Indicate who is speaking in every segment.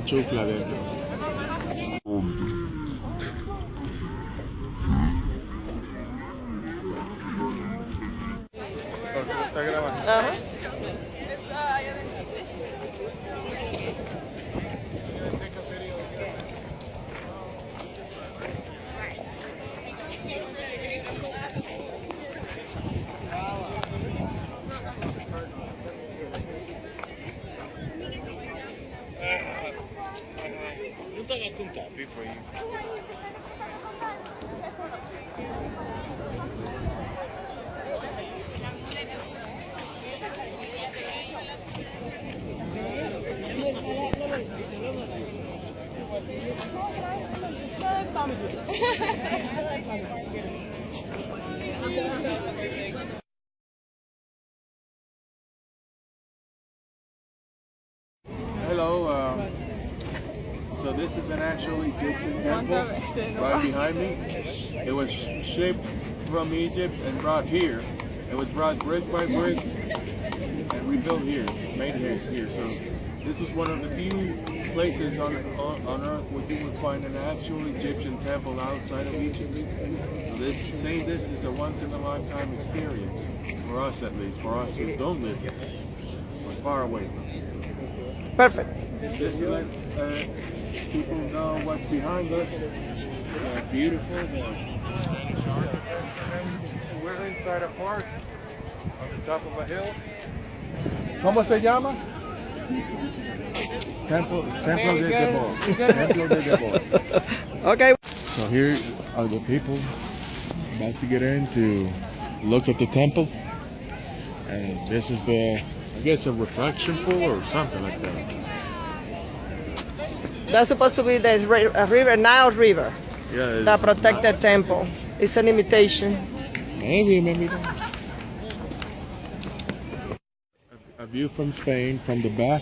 Speaker 1: enchufle adentro. ¿Está grabando?
Speaker 2: Ajá.
Speaker 1: Hello, so this is an actual Egyptian temple right behind me. It was shipped from Egypt and brought here. It was brought brick by brick and rebuilt here, made here. So this is one of the few places on earth where you would find an actual Egyptian temple outside of Egypt. So seeing this is a once in a lifetime experience, for us at least, for us who don't live here. We're far away from it.
Speaker 2: Perfect.
Speaker 1: Just to let people know what's behind us. Beautiful Spanish architecture. We're inside a park on the top of a hill. ¿Cómo se llama? Templo de Debod. Templo de Debod.
Speaker 2: Okay.
Speaker 1: So here are the people about to get in to look at the temple. And this is I guess a reflection pool or something like that.
Speaker 2: That's supposed to be the river, Nile River,
Speaker 1: Yeah,
Speaker 2: that protected temple. It's an imitation.
Speaker 1: Maybe not. A view from Spain, from the back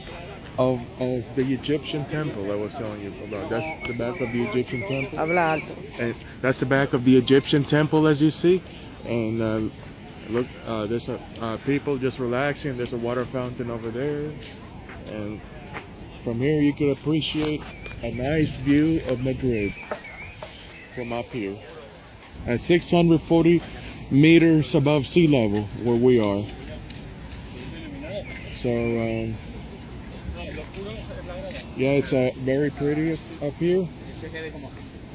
Speaker 1: of the Egyptian temple I was telling you about. That's the back of the Egyptian temple.
Speaker 2: Habla alto.
Speaker 1: And that's the back of the Egyptian temple, as you see. And look, there's people just relaxing. There's a water fountain over there. And from here you could appreciate a nice view of Madrid from up here. At 640 meters above sea level, where we are. So, yeah, it's very pretty up here.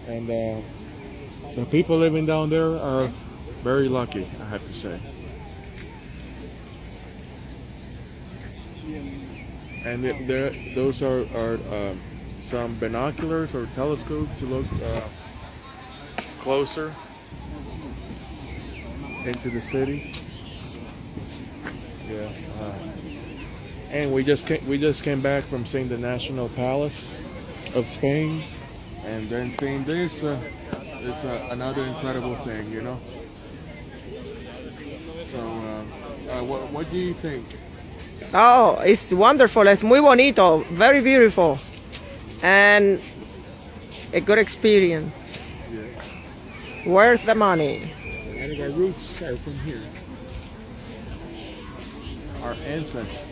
Speaker 1: And the people living down there are very lucky, I have to say. And those are some binoculars or telescope to look closer into the city. Yeah. And we just came back from seeing the National Palace of Spain, and then seeing this is another incredible thing, you know. So, what do you think?
Speaker 2: Oh, it's wonderful. It's muy bonito, very beautiful, and a good experience.
Speaker 1: Yeah.
Speaker 2: Where's the money?
Speaker 1: A lot of our roots are from here. Our ancestors.